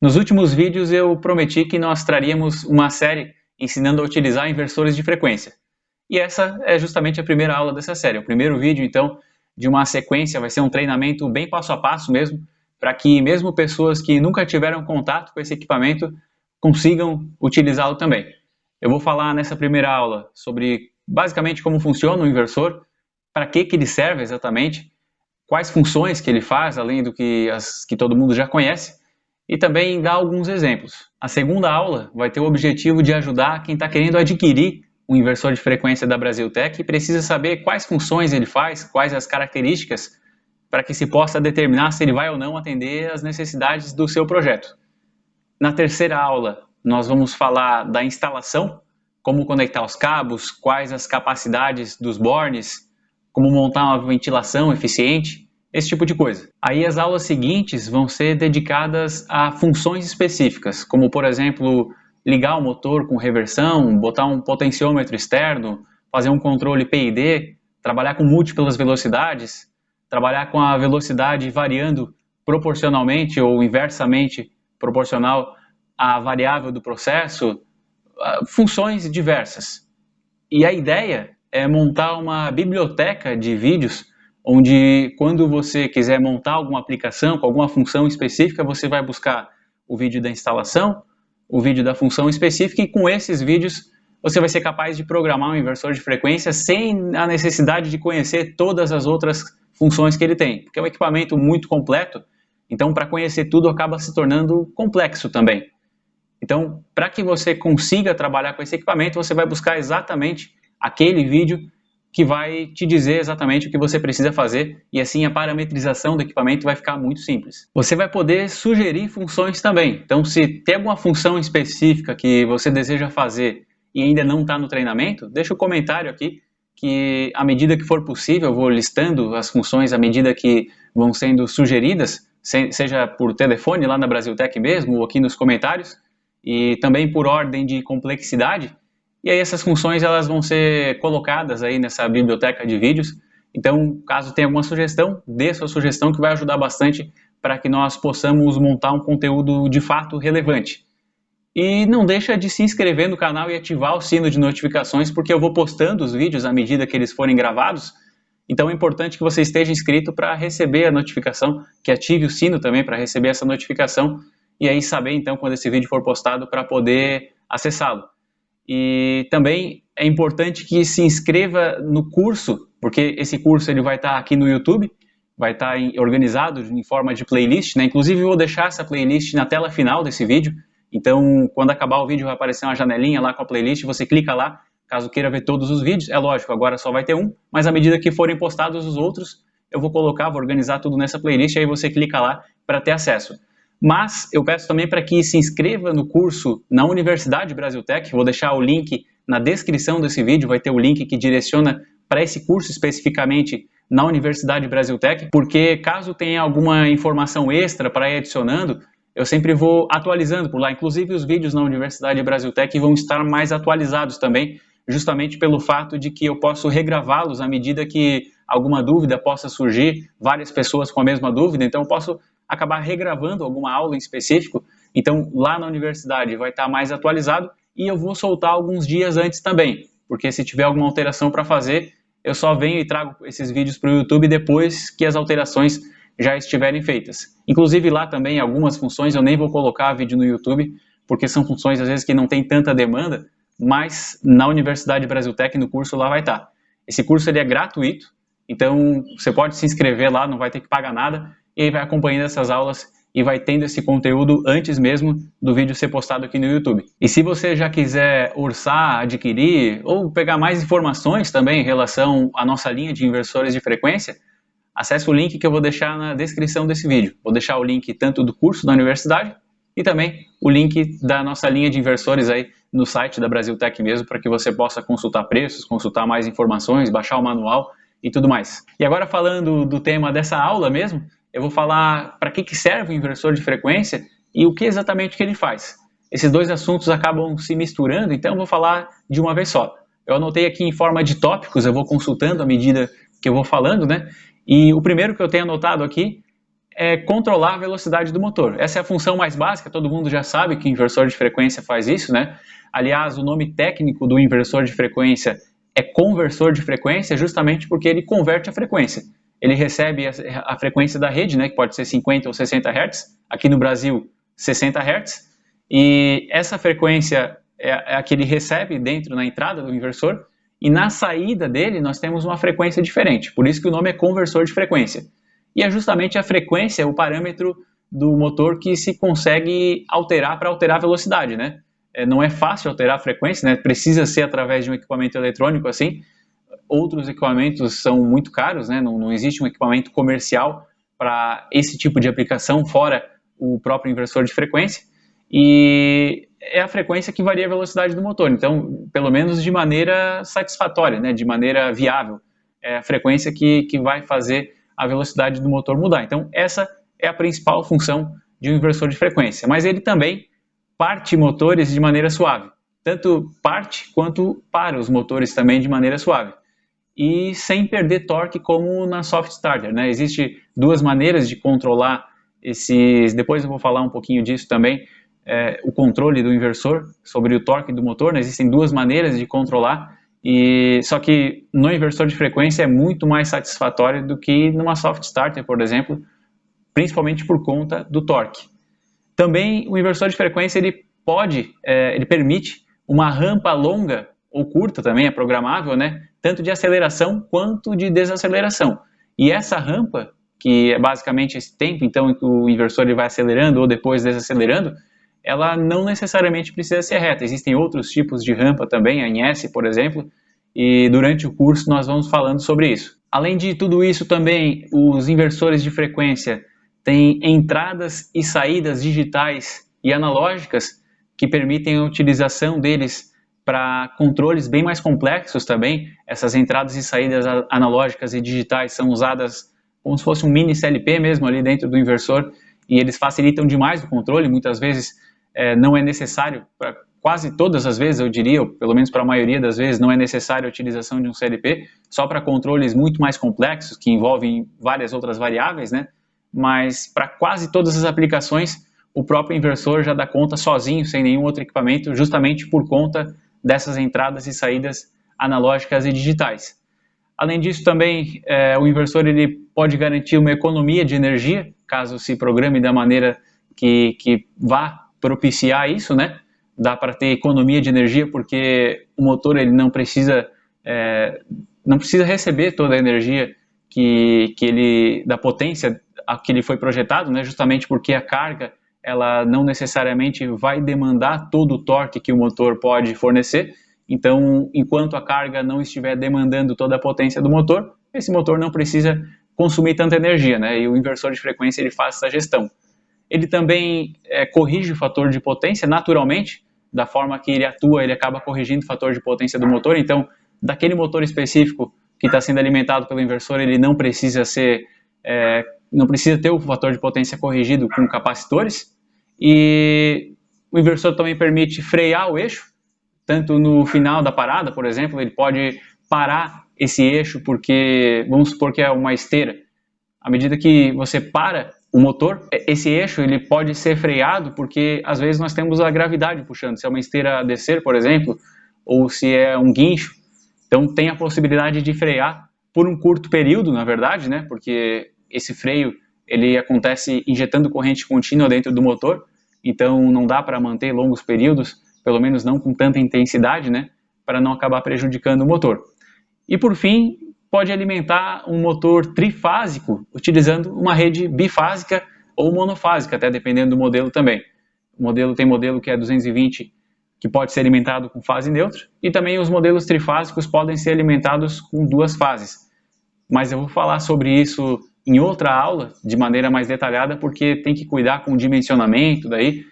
Nos últimos vídeos eu prometi que nós traríamos uma série ensinando a utilizar inversores de frequência. E essa é justamente a primeira aula dessa série. O primeiro vídeo, então, de uma sequência, vai ser um treinamento bem passo a passo mesmo, para que mesmo pessoas que nunca tiveram contato com esse equipamento consigam utilizá-lo também. Eu vou falar nessa primeira aula sobre basicamente como funciona o inversor, para que ele serve exatamente, quais funções que ele faz, além do que as que todo mundo já conhece, e também dar alguns exemplos. A segunda aula vai ter o objetivo de ajudar quem está querendo adquirir um inversor de frequência da Brasiltec e precisa saber quais funções ele faz, quais as características, para que se possa determinar se ele vai ou não atender às necessidades do seu projeto. Na terceira aula, nós vamos falar da instalação, como conectar os cabos, quais as capacidades dos bornes, como montar uma ventilação eficiente, esse tipo de coisa. Aí as aulas seguintes vão ser dedicadas a funções específicas, como por exemplo, ligar o motor com reversão, botar um potenciômetro externo, fazer um controle PID, trabalhar com múltiplas velocidades, trabalhar com a velocidade variando proporcionalmente ou inversamente proporcional à variável do processo, funções diversas. E a ideia é montar uma biblioteca de vídeos onde, quando você quiser montar alguma aplicação com alguma função específica, você vai buscar o vídeo da instalação, o vídeo da função específica, e com esses vídeos você vai ser capaz de programar um inversor de frequência sem a necessidade de conhecer todas as outras funções que ele tem, porque é um equipamento muito completo, então para conhecer tudo acaba se tornando complexo também. Então, para que você consiga trabalhar com esse equipamento, você vai buscar exatamente aquele vídeo que vai te dizer exatamente o que você precisa fazer, e assim a parametrização do equipamento vai ficar muito simples. Você vai poder sugerir funções também. Então, se tem alguma função específica que você deseja fazer e ainda não está no treinamento, deixa um comentário aqui, que à medida que for possível eu vou listando as funções à medida que vão sendo sugeridas, seja por telefone lá na Brasiltec mesmo, ou aqui nos comentários, e também por ordem de complexidade. E aí essas funções elas vão ser colocadas aí nessa biblioteca de vídeos. Então, caso tenha alguma sugestão, dê sua sugestão, que vai ajudar bastante para que nós possamos montar um conteúdo de fato relevante. E não deixa de se inscrever no canal e ativar o sino de notificações, porque eu vou postando os vídeos à medida que eles forem gravados. Então é importante que você esteja inscrito para receber a notificação, que ative o sino também para receber essa notificação, e aí saber então quando esse vídeo for postado para poder acessá-lo. E também é importante que se inscreva no curso, porque esse curso ele vai estar aqui no YouTube, vai estar organizado em forma de playlist, né? Inclusive eu vou deixar essa playlist na tela final desse vídeo, então quando acabar o vídeo vai aparecer uma janelinha lá com a playlist, você clica lá, caso queira ver todos os vídeos. É lógico, agora só vai ter um, mas à medida que forem postados os outros, eu vou colocar, vou organizar tudo nessa playlist, aí você clica lá para ter acesso. Mas eu peço também para que se inscreva no curso na Universidade Brasiltec. Vou deixar o link na descrição desse vídeo, vai ter o link que direciona para esse curso especificamente na Universidade Brasiltec, porque caso tenha alguma informação extra para ir adicionando, eu sempre vou atualizando por lá. Inclusive os vídeos na Universidade Brasiltec vão estar mais atualizados também, justamente pelo fato de que eu posso regravá-los à medida que alguma dúvida possa surgir, várias pessoas com a mesma dúvida, então eu posso acabar regravando alguma aula em específico. Então lá na universidade vai estar mais atualizado, e eu vou soltar alguns dias antes também, porque se tiver alguma alteração para fazer, eu só venho e trago esses vídeos para o YouTube depois que as alterações já estiverem feitas. Inclusive lá também algumas funções eu nem vou colocar vídeo no YouTube, porque são funções às vezes que não tem tanta demanda, mas na Universidade Brasiltec, no curso lá vai estar. Esse curso ele é gratuito, então você pode se inscrever lá, não vai ter que pagar nada, e aí vai acompanhando essas aulas e vai tendo esse conteúdo antes mesmo do vídeo ser postado aqui no YouTube. E se você já quiser orçar, adquirir ou pegar mais informações também em relação à nossa linha de inversores de frequência, acesse o link que eu vou deixar na descrição desse vídeo. Vou deixar o link tanto do curso da universidade e também o link da nossa linha de inversores aí no site da Brasiltec mesmo, para que você possa consultar preços, consultar mais informações, baixar o manual e tudo mais. E agora falando do tema dessa aula mesmo, eu vou falar para que serve o inversor de frequência e o que exatamente que ele faz. Esses dois assuntos acabam se misturando, então eu vou falar de uma vez só. Eu anotei aqui em forma de tópicos, eu vou consultando à medida que eu vou falando, né? E o primeiro que eu tenho anotado aqui é controlar a velocidade do motor. Essa é a função mais básica, todo mundo já sabe que o inversor de frequência faz isso, né? Aliás, o nome técnico do inversor de frequência é conversor de frequência, justamente porque ele converte a frequência. Ele recebe a frequência da rede, né, que pode ser 50 ou 60 Hz, aqui no Brasil 60 Hz, e essa frequência é a que ele recebe dentro na entrada do inversor, e na saída dele nós temos uma frequência diferente, por isso que o nome é conversor de frequência. E é justamente a frequência o parâmetro do motor que se consegue alterar para alterar a velocidade, né? Não é fácil alterar a frequência, né? Precisa ser através de um equipamento eletrônico assim. Outros equipamentos são muito caros, né? Não existe um equipamento comercial para esse tipo de aplicação, fora o próprio inversor de frequência. E é a frequência que varia a velocidade do motor, então, pelo menos de maneira satisfatória, né? De maneira viável. É a frequência que vai fazer a velocidade do motor mudar. Então, essa é a principal função de um inversor de frequência. Mas ele também parte motores de maneira suave. Tanto parte quanto para os motores também de maneira suave. E sem perder torque como na soft starter, né? Existem duas maneiras de controlar esses... Depois eu vou falar um pouquinho disso também, o controle do inversor sobre o torque do motor, né? Existem duas maneiras de controlar, só que no inversor de frequência é muito mais satisfatório do que numa soft starter, por exemplo, principalmente por conta do torque. Também o inversor de frequência ele permite uma rampa longa ou curta também, é programável, né? Tanto de aceleração quanto de desaceleração. E essa rampa, que é basicamente esse tempo então, em que o inversor ele vai acelerando ou depois desacelerando, ela não necessariamente precisa ser reta. Existem outros tipos de rampa também, a em S, por exemplo, e durante o curso nós vamos falando sobre isso. Além de tudo isso também, os inversores de frequência têm entradas e saídas digitais e analógicas que permitem a utilização deles para controles bem mais complexos também. Essas entradas e saídas analógicas e digitais são usadas como se fosse um mini CLP mesmo ali dentro do inversor, e eles facilitam demais o controle. Muitas vezes não é necessário, quase todas as vezes eu diria, ou pelo menos para a maioria das vezes, não é necessária a utilização de um CLP, só para controles muito mais complexos, que envolvem várias outras variáveis, né? Mas para quase todas as aplicações, o próprio inversor já dá conta sozinho, sem nenhum outro equipamento, justamente por conta dessas entradas e saídas analógicas e digitais. Além disso, também, o inversor ele pode garantir uma economia de energia, caso se programe da maneira que vá propiciar isso, né? Dá para ter economia de energia, porque o motor ele não precisa receber toda a energia da potência a que ele foi projetado, né? Justamente porque a carga ela não necessariamente vai demandar todo o torque que o motor pode fornecer. Então, enquanto a carga não estiver demandando toda a potência do motor, esse motor não precisa consumir tanta energia, né? E o inversor de frequência ele faz essa gestão. Ele também corrige o fator de potência naturalmente, da forma que ele atua, ele acaba corrigindo o fator de potência do motor. Então, daquele motor específico que está sendo alimentado pelo inversor, ele não precisa ter o fator de potência corrigido com capacitores. E o inversor também permite frear o eixo, tanto no final da parada, por exemplo, ele pode parar esse eixo porque, vamos supor que é uma esteira. À medida que você para o motor, esse eixo ele pode ser freado porque às vezes nós temos a gravidade puxando, se é uma esteira a descer, por exemplo, ou se é um guincho. Então tem a possibilidade de frear por um curto período, na verdade, né? Porque esse freio ele acontece injetando corrente contínua dentro do motor, então não dá para manter longos períodos, pelo menos não com tanta intensidade, né? Para não acabar prejudicando o motor. E por fim, pode alimentar um motor trifásico utilizando uma rede bifásica ou monofásica, até dependendo do modelo também. Tem modelo que é 220, que pode ser alimentado com fase neutra, e também os modelos trifásicos podem ser alimentados com duas fases. Mas eu vou falar sobre isso em outra aula, de maneira mais detalhada, porque tem que cuidar com o dimensionamento daí.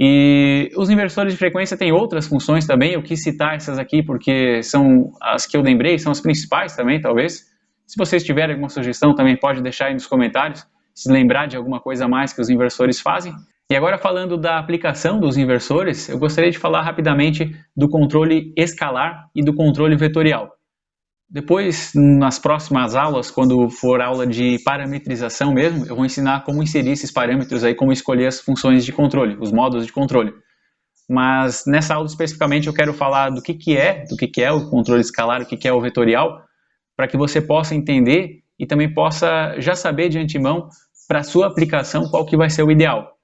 E os inversores de frequência têm outras funções também, eu quis citar essas aqui porque são as que eu lembrei, são as principais também, talvez. Se vocês tiverem alguma sugestão, também pode deixar aí nos comentários, se lembrar de alguma coisa a mais que os inversores fazem. E agora, falando da aplicação dos inversores, eu gostaria de falar rapidamente do controle escalar e do controle vetorial. Depois, nas próximas aulas, quando for aula de parametrização mesmo, eu vou ensinar como inserir esses parâmetros aí, como escolher as funções de controle, os modos de controle. Mas nessa aula especificamente eu quero falar do que é o controle escalar, o que é o vetorial, para que você possa entender e também possa já saber de antemão para a sua aplicação qual que vai ser o ideal.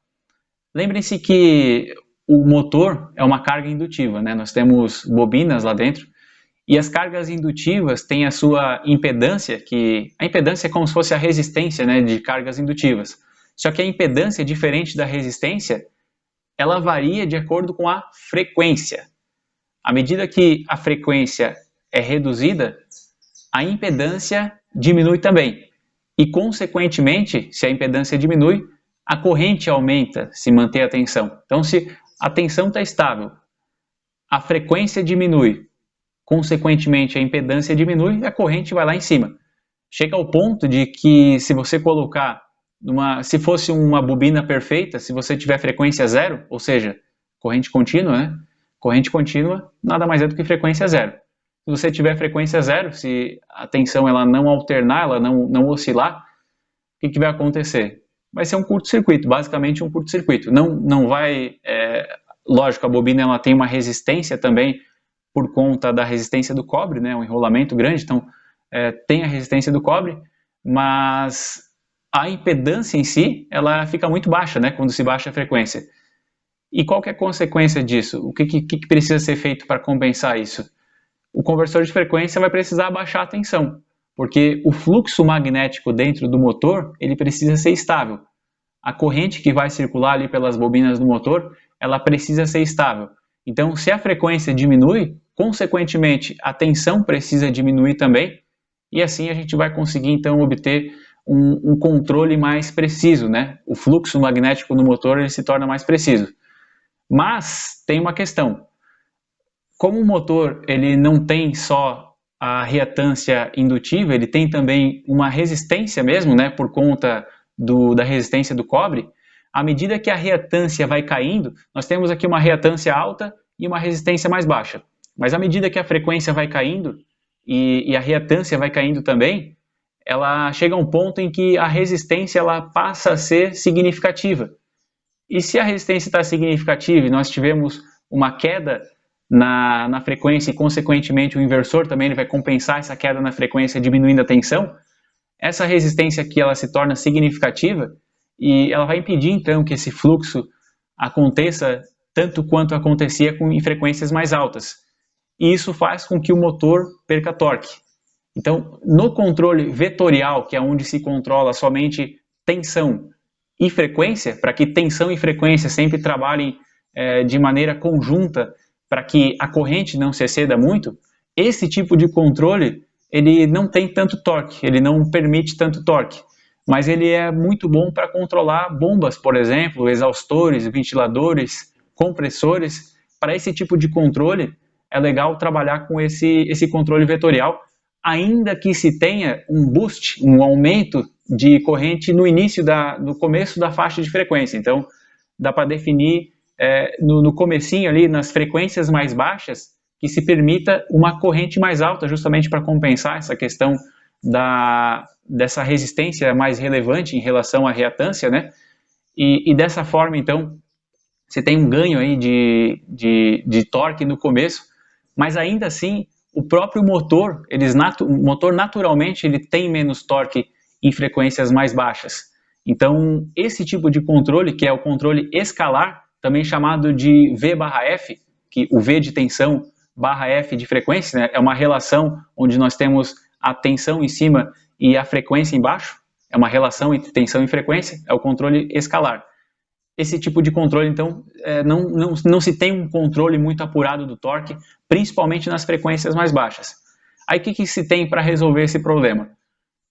Lembrem-se que o motor é uma carga indutiva, né? Nós temos bobinas lá dentro e as cargas indutivas têm a sua impedância, que a impedância é como se fosse a resistência, né, de cargas indutivas. Só que a impedância, diferente da resistência, ela varia de acordo com a frequência. À medida que a frequência é reduzida, a impedância diminui também. E, consequentemente, se a impedância diminui, a corrente aumenta se manter a tensão. Então, se a tensão está estável, a frequência diminui, consequentemente a impedância diminui e a corrente vai lá em cima. Chega ao ponto de que se você colocar se fosse uma bobina perfeita, se você tiver frequência zero, ou seja, corrente contínua, né? Corrente contínua nada mais é do que frequência zero. Se você tiver frequência zero, se a tensão ela não alternar, ela não oscilar, o que vai acontecer? Vai ser um curto-circuito, basicamente um curto-circuito. Não vai, lógico, a bobina ela tem uma resistência também por conta da resistência do cobre, né? Um enrolamento grande, então tem a resistência do cobre, mas a impedância em si, ela fica muito baixa, né, quando se baixa a frequência. E qual que é a consequência disso? O que precisa ser feito para compensar isso? O conversor de frequência vai precisar baixar a tensão, porque o fluxo magnético dentro do motor, ele precisa ser estável. A corrente que vai circular ali pelas bobinas do motor, ela precisa ser estável. Então, se a frequência diminui, consequentemente, a tensão precisa diminuir também, e assim a gente vai conseguir, então, obter um controle mais preciso, né? O fluxo magnético no motor ele se torna mais preciso. Mas tem uma questão. Como o motor ele não tem só a reatância indutiva, ele tem também uma resistência mesmo, né? Por conta da resistência do cobre. À medida que a reatância vai caindo, nós temos aqui uma reatância alta e uma resistência mais baixa. Mas à medida que a frequência vai caindo e a reatância vai caindo também, ela chega a um ponto em que a resistência ela passa a ser significativa. E se a resistência está significativa e nós tivemos uma queda na frequência e, consequentemente, o inversor também ele vai compensar essa queda na frequência diminuindo a tensão, essa resistência aqui ela se torna significativa e ela vai impedir, então, que esse fluxo aconteça tanto quanto acontecia em frequências mais altas. E isso faz com que o motor perca torque. Então, no controle vetorial, que é onde se controla somente tensão e frequência, para que tensão e frequência sempre trabalhem de maneira conjunta, para que a corrente não se exceda muito, esse tipo de controle ele não tem tanto torque, ele não permite tanto torque, mas ele é muito bom para controlar bombas, por exemplo, exaustores, ventiladores, compressores. Para esse tipo de controle, é legal trabalhar com esse controle vetorial, ainda que se tenha um boost, um aumento de corrente no começo da faixa de frequência. Então, dá para definir no comecinho ali, nas frequências mais baixas, que se permita uma corrente mais alta, justamente para compensar essa questão dessa resistência mais relevante em relação à reatância, né? E dessa forma, então, você tem um ganho aí de torque no começo, mas ainda assim, o próprio motor, o motor naturalmente ele tem menos torque em frequências mais baixas. Então, esse tipo de controle, que é o controle escalar, também chamado de V/F, que o V de tensão barra F de frequência, né, é uma relação onde nós temos a tensão em cima e a frequência embaixo, é uma relação entre tensão e frequência, é o controle escalar. Esse tipo de controle, então, não se tem um controle muito apurado do torque, principalmente nas frequências mais baixas. Aí o que se tem para resolver esse problema?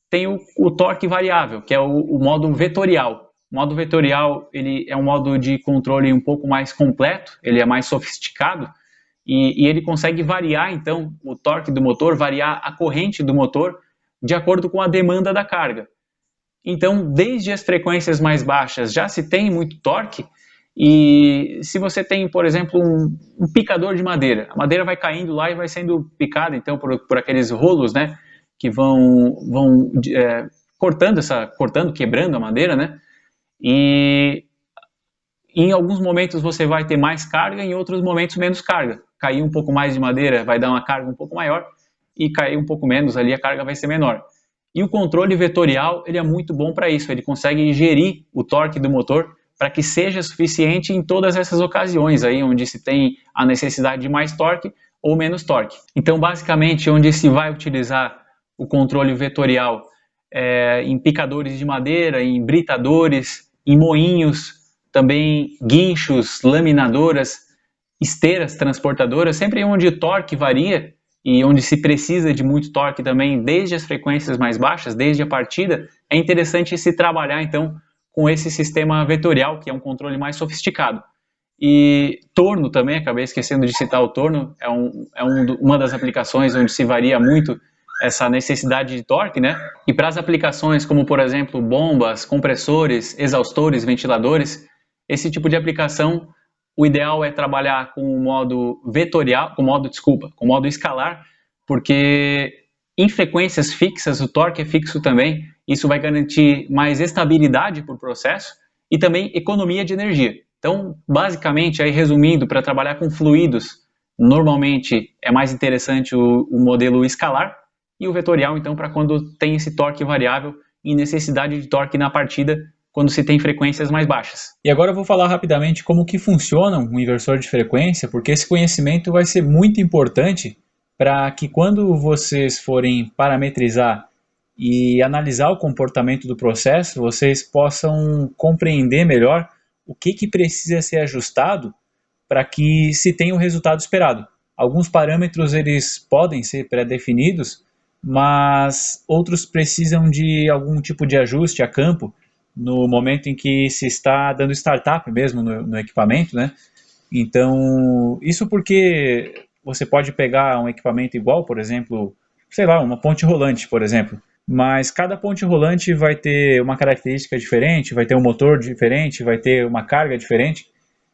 Tem o torque variável, que é o modo vetorial. O modo vetorial ele é um modo de controle um pouco mais completo, ele é mais sofisticado, e ele consegue variar, então, o torque do motor, variar a corrente do motor de acordo com a demanda da carga. Então, desde as frequências mais baixas já se tem muito torque E se você tem, por exemplo, um picador de madeira, a madeira vai caindo lá e vai sendo picada então por aqueles rolos, né, que vão cortando, quebrando a madeira, né, e em alguns momentos você vai ter mais carga, em outros momentos menos carga. Cair um pouco mais de madeira vai dar uma carga um pouco maior, e cair um pouco menos ali a carga vai ser menor. E o controle vetorial ele é muito bom para isso, ele consegue gerir o torque do motor para que seja suficiente em todas essas ocasiões aí onde se tem a necessidade de mais torque ou menos torque. Então, basicamente, onde se vai utilizar o controle vetorial em picadores de madeira, em britadores, em moinhos, também guinchos, laminadoras, esteiras transportadoras, sempre onde o torque varia e onde se precisa de muito torque também, desde as frequências mais baixas, desde a partida, é interessante se trabalhar então com esse sistema vetorial, que é um controle mais sofisticado. E torno também, acabei esquecendo de citar o torno, uma das aplicações onde se varia muito essa necessidade de torque, né? E para as aplicações como, por exemplo, bombas, compressores, exaustores, ventiladores, esse tipo de aplicação, o ideal é trabalhar com o modo vetorial, com o modo escalar, porque em frequências fixas, o torque é fixo também, isso vai garantir mais estabilidade para o processo e também economia de energia. Então, basicamente, aí resumindo, para trabalhar com fluidos, normalmente é mais interessante o modelo escalar e o vetorial, então, para quando tem esse torque variável e necessidade de torque na partida, quando se tem frequências mais baixas. E agora eu vou falar rapidamente como que funciona um inversor de frequência, porque esse conhecimento vai ser muito importante para que quando vocês forem parametrizar e analisar o comportamento do processo, vocês possam compreender melhor o que precisa ser ajustado para que se tenha o resultado esperado. Alguns parâmetros eles podem ser pré-definidos, mas outros precisam de algum tipo de ajuste a campo no momento em que se está dando startup mesmo no equipamento, né? Então, isso porque você pode pegar um equipamento igual, por exemplo, sei lá, uma ponte rolante, por exemplo, mas cada ponte rolante vai ter uma característica diferente, vai ter um motor diferente, vai ter uma carga diferente.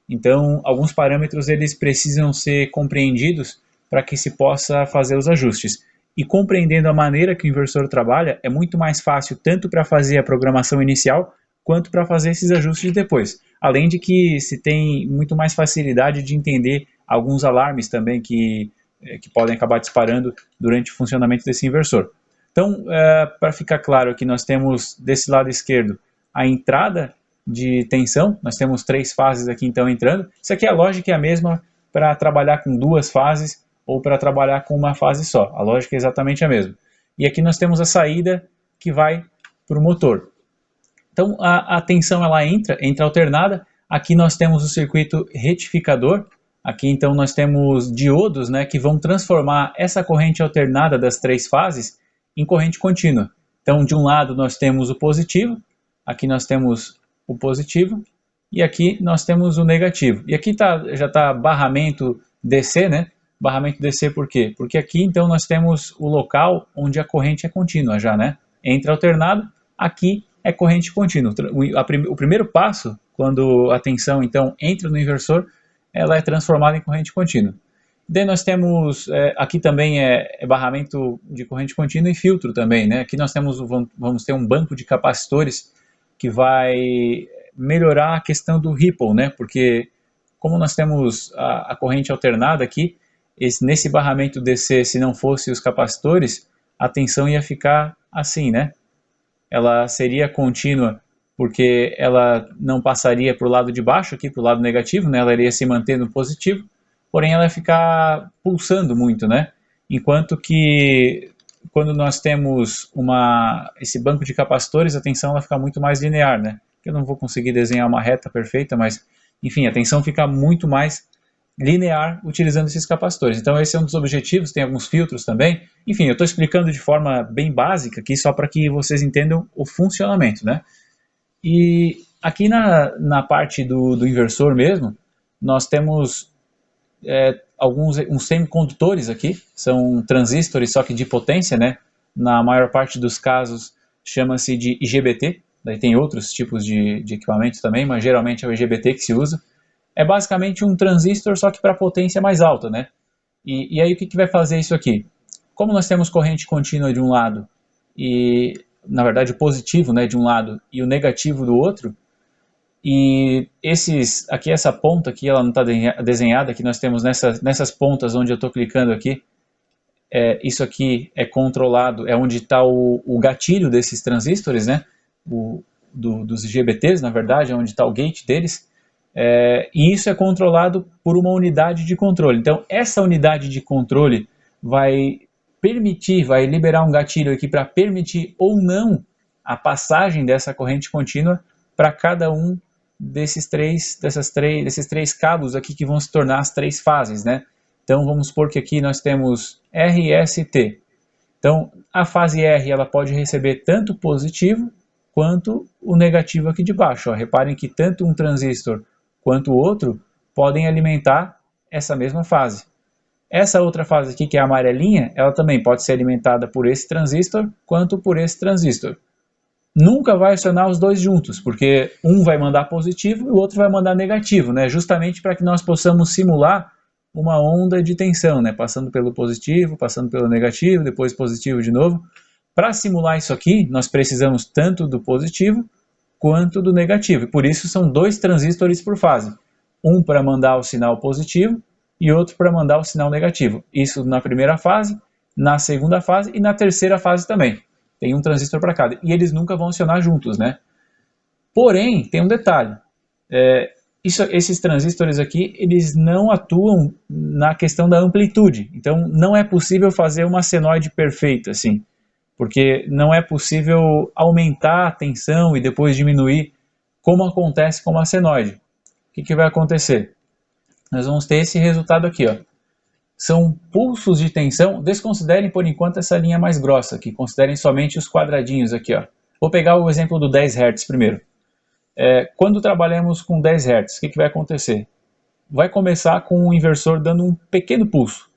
Então, alguns parâmetros eles precisam ser compreendidos para que se possa fazer os ajustes. E compreendendo a maneira que o inversor trabalha, é muito mais fácil tanto para fazer a programação inicial, quanto para fazer esses ajustes depois. Além de que se tem muito mais facilidade de entender alguns alarmes também que podem acabar disparando durante o funcionamento desse inversor. Então, para ficar claro que nós temos desse lado esquerdo a entrada de tensão, nós temos 3 fases aqui então entrando. Isso aqui a lógica é a mesma para trabalhar com 2 fases ou para trabalhar com uma fase só. A lógica é exatamente a mesma. E aqui nós temos a saída que vai para o motor. Então a tensão ela entra alternada. Aqui nós temos o circuito retificador. Aqui então nós temos diodos, né, que vão transformar essa corrente alternada das 3 fases em corrente contínua. Então de um lado nós temos o positivo, aqui nós temos o positivo e aqui nós temos o negativo. E aqui já está barramento DC, né? Barramento DC por quê? Porque aqui então nós temos o local onde a corrente é contínua já, né? Entra alternado, aqui é corrente contínua. O primeiro passo, quando a tensão então entra no inversor, ela é transformada em corrente contínua. Daí nós temos, aqui também é barramento de corrente contínua e filtro também, né? Aqui nós vamos ter um banco de capacitores que vai melhorar a questão do ripple, né? Porque como nós temos a corrente alternada aqui, nesse barramento DC, se não fosse os capacitores, a tensão ia ficar assim, né? Ela seria contínua porque ela não passaria para o lado de baixo, aqui para o lado negativo, né? Ela iria se manter no positivo, porém ela ia ficar pulsando muito, né? Enquanto que quando nós temos esse banco de capacitores, a tensão ela fica muito mais linear, né? Eu não vou conseguir desenhar uma reta perfeita, mas enfim, a tensão fica muito mais linear utilizando esses capacitores. Então esse é um dos objetivos, tem alguns filtros também. Enfim, eu estou explicando de forma bem básica aqui, só para que vocês entendam o funcionamento, né? E aqui na parte do inversor mesmo, nós temos uns semicondutores aqui, são transistores só que de potência, né? Na maior parte dos casos chama-se de IGBT, daí tem outros tipos de equipamentos também, mas geralmente é o IGBT que se usa. é basicamente um transistor, só que para potência mais alta, né? E aí o que vai fazer isso aqui? Como nós temos corrente contínua de um lado, e na verdade o positivo, né, de um lado e o negativo do outro, e aqui essa ponta aqui, ela não está desenhada, aqui nós temos nessas pontas onde eu estou clicando aqui, isso aqui é controlado, é onde está o gatilho desses transistores, né? Dos IGBTs, na verdade, é onde está o gate deles. E isso é controlado por uma unidade de controle. Então, essa unidade de controle vai liberar um gatilho aqui para permitir ou não a passagem dessa corrente contínua para cada um desses três cabos aqui que vão se tornar as três fases, né? Então vamos supor que aqui nós temos R, S e T. Então a fase R ela pode receber tanto o positivo quanto o negativo aqui de baixo. Ó. Reparem que tanto um transistor quanto o outro podem alimentar essa mesma fase. Essa outra fase aqui, que é a amarelinha, ela também pode ser alimentada por esse transistor quanto por esse transistor. Nunca vai acionar os dois juntos, porque um vai mandar positivo e o outro vai mandar negativo, né? Justamente para que nós possamos simular uma onda de tensão, né? Passando pelo positivo, passando pelo negativo, depois positivo de novo. Para simular isso aqui, nós precisamos tanto do positivo quanto do negativo. E por isso são dois transistores por fase. Um para mandar o sinal positivo e outro para mandar o sinal negativo. Isso na primeira fase, na segunda fase e na terceira fase também. Tem um transistor para cada. E eles nunca vão acionar juntos, né? Porém, tem um detalhe. Esses transistores aqui, eles não atuam na questão da amplitude. Então, não é possível fazer uma senoide perfeita, assim. Porque não é possível aumentar a tensão e depois diminuir, como acontece com uma senoide. O que vai acontecer? Nós vamos ter esse resultado aqui, ó. São pulsos de tensão. Desconsiderem por enquanto essa linha mais grossa aqui, considerem somente os quadradinhos aqui, ó. Vou pegar o exemplo do 10 Hz primeiro. Quando trabalhamos com 10 Hz, o que vai acontecer? Vai começar com o inversor dando um pequeno pulso.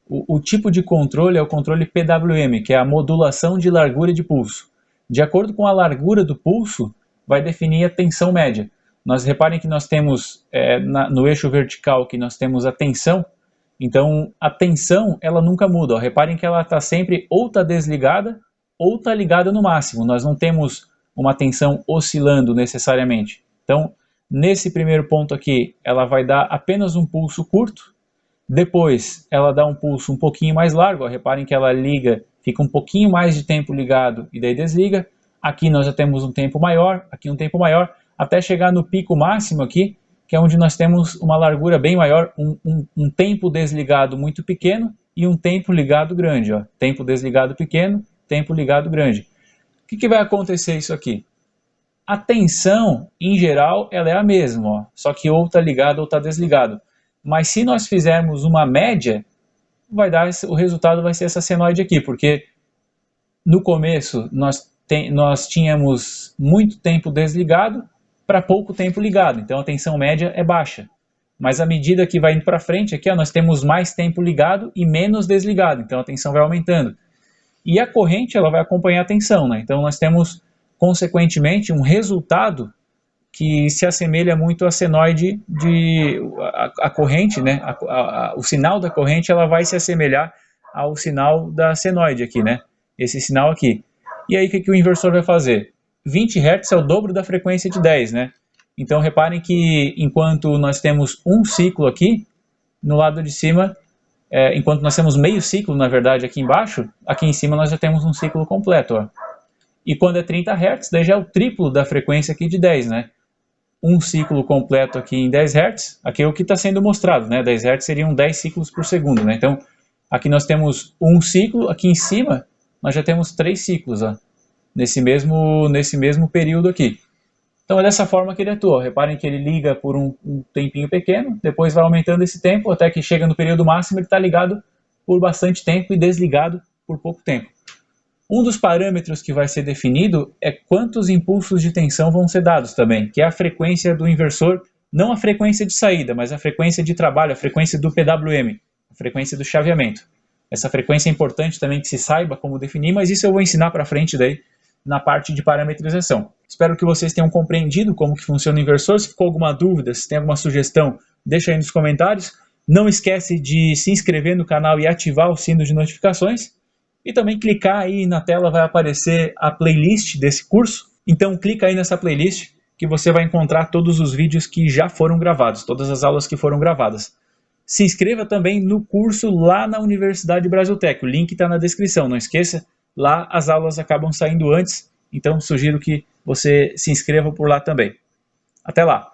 O tipo de controle é o controle PWM, que é a modulação de largura de pulso. De acordo com a largura do pulso, vai definir a tensão média. Nós reparem que nós temos, no eixo vertical, que nós temos a tensão. Então, a tensão, ela nunca muda. Ó. Reparem que ela está sempre ou está desligada ou está ligada no máximo. Nós não temos uma tensão oscilando necessariamente. Então, nesse primeiro ponto aqui, ela vai dar apenas um pulso curto. Depois, ela dá um pulso um pouquinho mais largo. Ó. Reparem que ela liga, fica um pouquinho mais de tempo ligado e daí desliga. Aqui nós já temos um tempo maior, aqui um tempo maior, até chegar no pico máximo aqui, que é onde nós temos uma largura bem maior, um tempo desligado muito pequeno e um tempo ligado grande. Ó. Tempo desligado pequeno, tempo ligado grande. O que vai acontecer isso aqui? A tensão, em geral, ela é a mesma, ó, só que ou está ligado ou está desligado. Mas se nós fizermos uma média, o resultado vai ser essa senoide aqui, porque no começo nós tínhamos muito tempo desligado para pouco tempo ligado, então a tensão média é baixa. Mas à medida que vai indo para frente, aqui ó, nós temos mais tempo ligado e menos desligado, então a tensão vai aumentando. E a corrente ela vai acompanhar a tensão, né? Então nós temos, consequentemente, um resultado que se assemelha muito à senoide a corrente, né? O sinal da corrente ela vai se assemelhar ao sinal da senoide aqui, né? Esse sinal aqui. E aí o que o inversor vai fazer? 20 Hz é o dobro da frequência de 10, né? Então reparem que enquanto nós temos um ciclo aqui, no lado de cima, enquanto nós temos meio ciclo, na verdade, aqui embaixo, aqui em cima nós já temos um ciclo completo, ó. E quando é 30 Hz, daí já é o triplo da frequência aqui de 10, né? Um ciclo completo aqui em 10 Hz, aqui é o que está sendo mostrado, né? 10 Hz seriam 10 ciclos por segundo, né? Então, aqui nós temos um ciclo, aqui em cima nós já temos 3 ciclos, ó, nesse mesmo período aqui. Então é dessa forma que ele atua. Reparem que ele liga por um tempinho pequeno, depois vai aumentando esse tempo, até que chega no período máximo, ele está ligado por bastante tempo e desligado por pouco tempo. Um dos parâmetros que vai ser definido é quantos impulsos de tensão vão ser dados também, que é a frequência do inversor, não a frequência de saída, mas a frequência de trabalho, a frequência do PWM, a frequência do chaveamento. Essa frequência é importante também que se saiba como definir, mas isso eu vou ensinar para frente daí na parte de parametrização. Espero que vocês tenham compreendido como que funciona o inversor. Se ficou alguma dúvida, se tem alguma sugestão, deixa aí nos comentários. Não esquece de se inscrever no canal e ativar o sino de notificações. E também clicar aí na tela, vai aparecer a playlist desse curso. Então clica aí nessa playlist que você vai encontrar todos os vídeos que já foram gravados, todas as aulas que foram gravadas. Se inscreva também no curso lá na Universidade Brasiltec, o link está na descrição, não esqueça, lá as aulas acabam saindo antes, então sugiro que você se inscreva por lá também. Até lá!